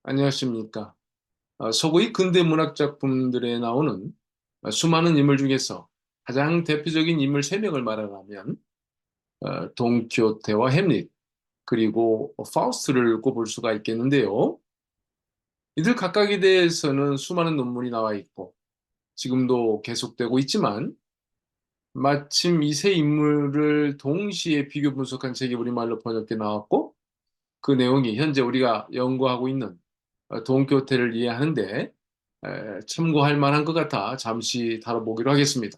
안녕하십니까. 서구의 근대 문학 작품들에 나오는 수많은 인물 중에서 가장 대표적인 인물 세명을 말하자면 돈키호테와 햄릿, 그리고 파우스트를 꼽을 수가 있겠는데요. 이들 각각에 대해서는 수많은 논문이 나와 있고 지금도 계속되고 있지만 마침 이 세 인물을 동시에 비교 분석한 책이 우리말로 번역돼 나왔고 그 내용이 현재 우리가 연구하고 있는 돈키호테를 이해하는데 참고할 만한 것 같아 잠시 다뤄보기로 하겠습니다.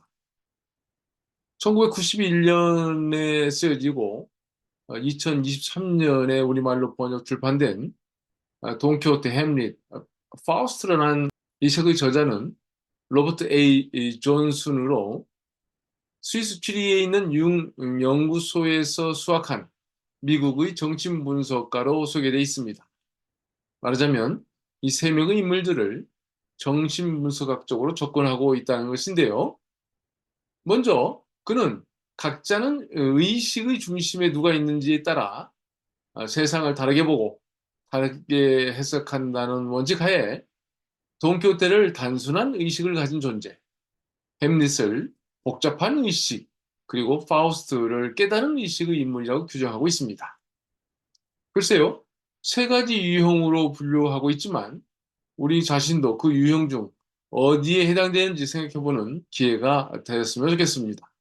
1991년에 쓰여지고 2023년에 우리말로 번역 출판된 돈키호테 햄릿 파우스트라는 이 책의 저자는 로버트 A. 존슨으로 스위스 추리에 있는 연구소에서 수학한 미국의 정신분석가로 소개되어 있습니다. 말하자면 이 세 명의 인물들을 정신분석학적으로 접근하고 있다는 것인데요. 먼저 그는 각자는 의식의 중심에 누가 있는지에 따라 세상을 다르게 보고 다르게 해석한다는 원칙 하에 돈키호테를 단순한 의식을 가진 존재, 햄릿을 복잡한 의식, 그리고 파우스트를 깨달은 의식의 인물이라고 규정하고 있습니다. 글쎄요, 세 가지 유형으로 분류하고 있지만 우리 자신도 그 유형 중 어디에 해당되는지 생각해보는 기회가 되었으면 좋겠습니다.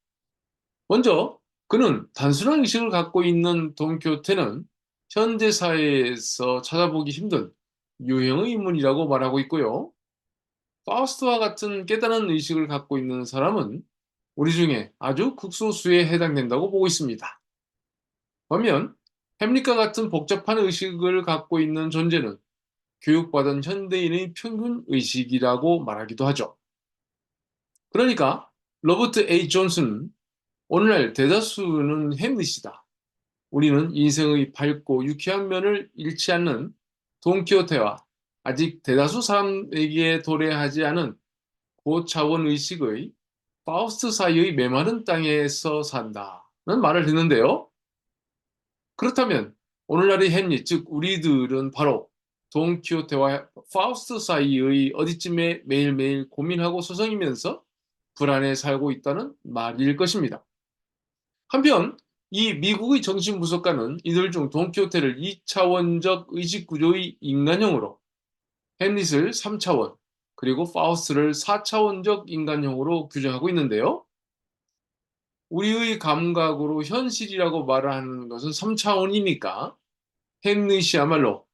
먼저 그는 단순한 의식을 갖고 있는 돈키호테는 현대 사회에서 찾아보기 힘든 유형의 인물이라고 말하고 있고요. 파우스트와 같은 깨달은 의식을 갖고 있는 사람은 우리 중에 아주 극소수에 해당된다고 보고 있습니다. 반면 햄릿과 같은 복잡한 의식을 갖고 있는 존재는 교육받은 현대인의 평균 의식이라고 말하기도 하죠. 그러니까 로버트 A. 존슨은 오늘날 대다수는 햄릿이다. 우리는 인생의 밝고 유쾌한 면을 잃지 않는 돈키호테와 아직 대다수 사람에게 도래하지 않은 고차원 의식의 파우스트 사이의 메마른 땅에서 산다는 말을 듣는데요. 그렇다면 오늘날의 햄릿, 즉 우리들은 바로 돈키호테와 파우스트 사이의 어디쯤에 매일매일 고민하고 서성이면서 불안에 살고 있다는 말일 것입니다. 한편 이 미국의 정신분석가는 이들 중 돈키호테를 2차원적 의식구조의 인간형으로, 햄릿을 3차원, 그리고 파우스트를 4차원적 인간형으로 규정하고 있는데요. 우리의 감각으로 현실이라고 말하는 것은 3차원이니까 햄릿이야말로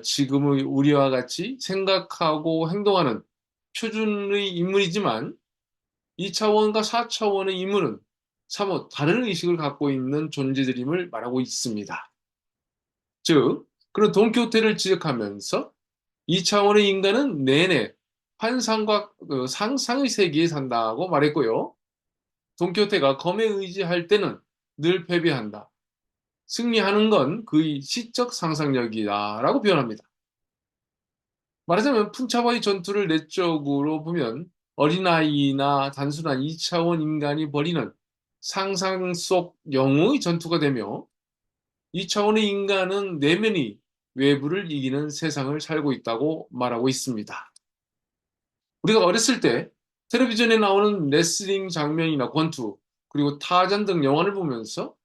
지금의 우리와 같이 생각하고 행동하는 표준의 인물이지만 2차원과 4차원의 인물은 사뭇 다른 의식을 갖고 있는 존재들임을 말하고 있습니다. 즉, 그런 돈키호테를 지적하면서 2차원의 인간은 내내 환상과 상상의 세계에 산다고 말했고요. 돈키호테가 검에 의지할 때는 늘 패배한다. 승리하는 건 그의 시적 상상력이다라고 표현합니다. 말하자면 푼차바의 전투를 내적으로 보면 어린아이나 단순한 2차원 인간이 벌이는 상상 속 영웅의 전투가 되며 2차원의 인간은 내면이 외부를 이기는 세상을 살고 있다고 말하고 있습니다. 우리가 어렸을 때 텔레비전에 나오는 레슬링 장면이나 권투, 그리고 타잔 등 영화를 보면서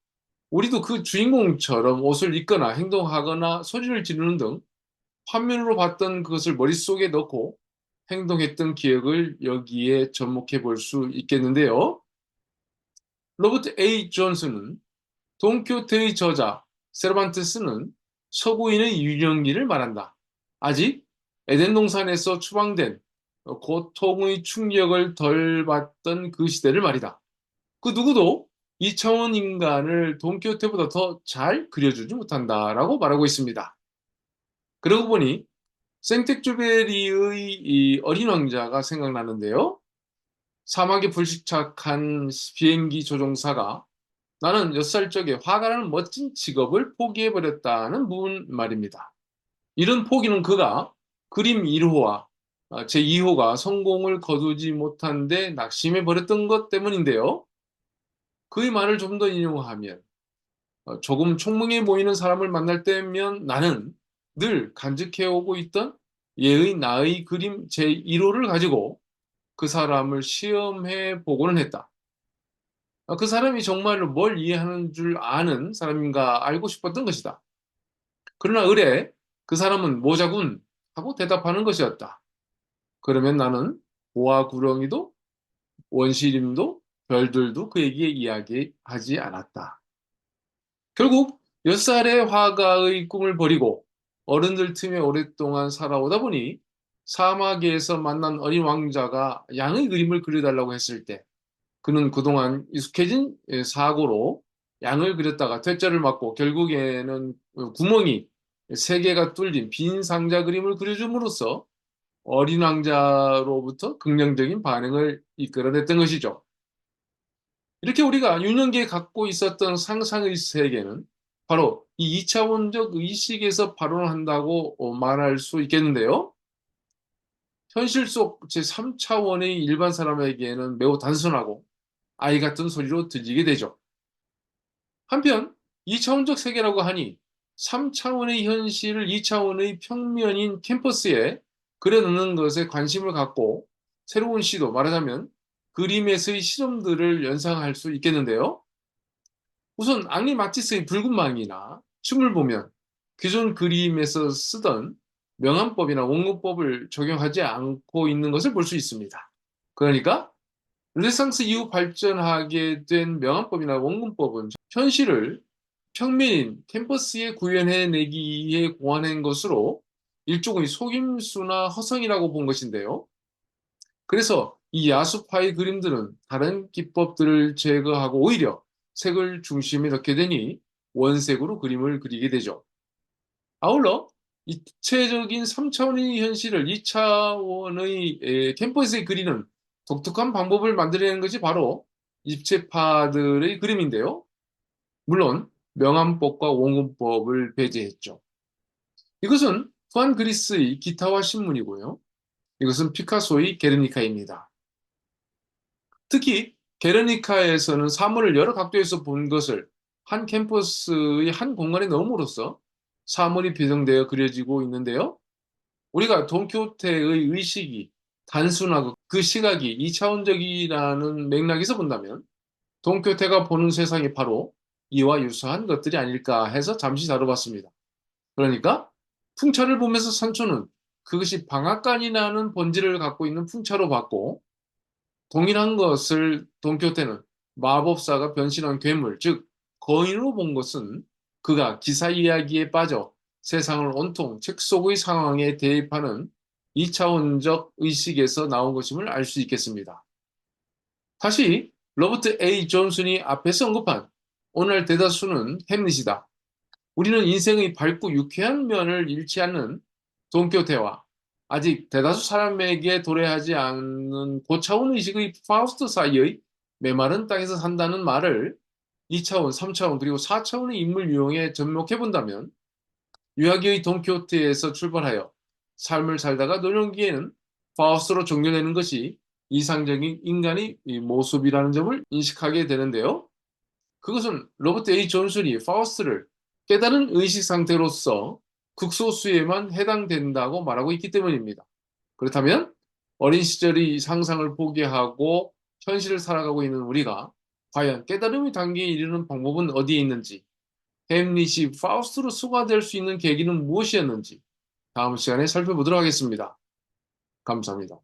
우리도 그 주인공처럼 옷을 입거나 행동하거나 소리를 지르는 등 화면으로 봤던 그것을 머릿속에 넣고 행동했던 기억을 여기에 접목해 볼 수 있겠는데요. 로버트 A. 존슨은 돈키호테의 저자 세르반테스는 서구인의 유령기를 말한다. 아직 에덴 동산에서 추방된 고통의 충격을 덜 받던 그 시대를 말이다. 그 누구도 2차원 인간을 돈키호테보다 더 잘 그려주지 못한다라고 말하고 있습니다. 그러고 보니 생텍쥐페리의 이 어린 왕자가 생각나는데요. 사막에 불식착한 비행기 조종사가 나는 6살 적에 화가라는 멋진 직업을 포기해버렸다는 문 말입니다. 이런 포기는 그가 그림 1호와 제2호가 성공을 거두지 못한 데 낙심해버렸던 것 때문인데요. 그의 말을 좀 더 인용하면 조금 총명해 보이는 사람을 만날 때면 나는 늘 간직해오고 있던 예의 나의 그림 제1호를 가지고 그 사람을 시험해 보고는 했다. 그 사람이 정말로 뭘 이해하는 줄 아는 사람인가 알고 싶었던 것이다. 그러나 의뢰 그 사람은 모자군 하고 대답하는 것이었다. 그러면 나는 보아 구렁이도 원시림도 별들도 그에게 이야기하지 않았다. 결국 6살의 화가의 꿈을 버리고 어른들 틈에 오랫동안 살아오다 보니 사막에서 만난 어린 왕자가 양의 그림을 그려달라고 했을 때 그는 그동안 익숙해진 사고로 양을 그렸다가 퇴짜를 맞고 결국에는 구멍이 3개가 뚫린 빈 상자 그림을 그려줌으로써 어린 왕자로부터 긍정적인 반응을 이끌어냈던 것이죠. 이렇게 우리가 유년기에 갖고 있었던 상상의 세계는 바로 이 2차원적 의식에서 발원한다고 말할 수 있겠는데요. 현실 속 제3차원의 일반 사람에게는 매우 단순하고 아이 같은 소리로 들리게 되죠. 한편 2차원적 세계라고 하니 3차원의 현실을 2차원의 평면인 캠퍼스에 그려놓는 것에 관심을 갖고 새로운 시도, 말하자면 그림에서의 실험들을 연상할 수 있겠는데요. 우선 앙리 마티스의 붉은 망이나 춤을 보면 기존 그림에서 쓰던 명암법이나 원근법을 적용하지 않고 있는 것을 볼 수 있습니다. 그러니까 르네상스 이후 발전하게 된 명암법이나 원근법은 현실을 평면인 캠퍼스에 구현해내기에 고안한 것으로 일종의 속임수나 허성이라고 본 것인데요. 그래서 이 야수파의 그림들은 다른 기법들을 제거하고 오히려 색을 중심에 넣게 되니 원색으로 그림을 그리게 되죠. 아울러 입체적인 3차원의 현실을 2차원의 캠퍼스에 그리는 독특한 방법을 만들어내는 것이 바로 입체파들의 그림인데요. 물론 명암법과 원근법을 배제했죠. 이것은 후한 그리스의 기타와 신문이고요. 이것은 피카소의 게르니카입니다. 특히 게르니카에서는 사물을 여러 각도에서 본 것을 한 캠퍼스의 한 공간에 넣음으로써 사물이 배정되어 그려지고 있는데요. 우리가 돈키호테의 의식이 단순하고 그 시각이 이차원적이라는 맥락에서 본다면 돈키호테가 보는 세상이 바로 이와 유사한 것들이 아닐까 해서 잠시 다뤄봤습니다. 그러니까 풍차를 보면서 산초는 그것이 방앗간이라는 본질을 갖고 있는 풍차로 봤고 동일한 것을 돈키호테는 마법사가 변신한 괴물, 즉 거인으로 본 것은 그가 기사 이야기에 빠져 세상을 온통 책 속의 상황에 대입하는 2차원적 의식에서 나온 것임을 알 수 있겠습니다. 다시 로버트 A. 존슨이 앞에서 언급한 오늘 대다수는 햄릿이다. 우리는 인생의 밝고 유쾌한 면을 잃지 않는 돈키호테와 아직 대다수 사람에게 도래하지 않는 고차원 의식의 파우스트 사이의 메마른 땅에서 산다는 말을 2차원, 3차원 그리고 4차원의 인물 유형에 접목해 본다면 유아기의 돈키호테에서 출발하여 삶을 살다가 노년기에는 파우스트로 종료되는 것이 이상적인 인간의 모습이라는 점을 인식하게 되는데요. 그것은 로버트 A. 존슨이 파우스트를 깨달은 의식 상태로서 극소수에만 해당된다고 말하고 있기 때문입니다. 그렇다면 어린 시절의 상상을 포기하고 현실을 살아가고 있는 우리가 과연 깨달음의 단계에 이르는 방법은 어디에 있는지, 햄릿이 파우스트로 수가될 수 있는 계기는 무엇이었는지 다음 시간에 살펴보도록 하겠습니다. 감사합니다.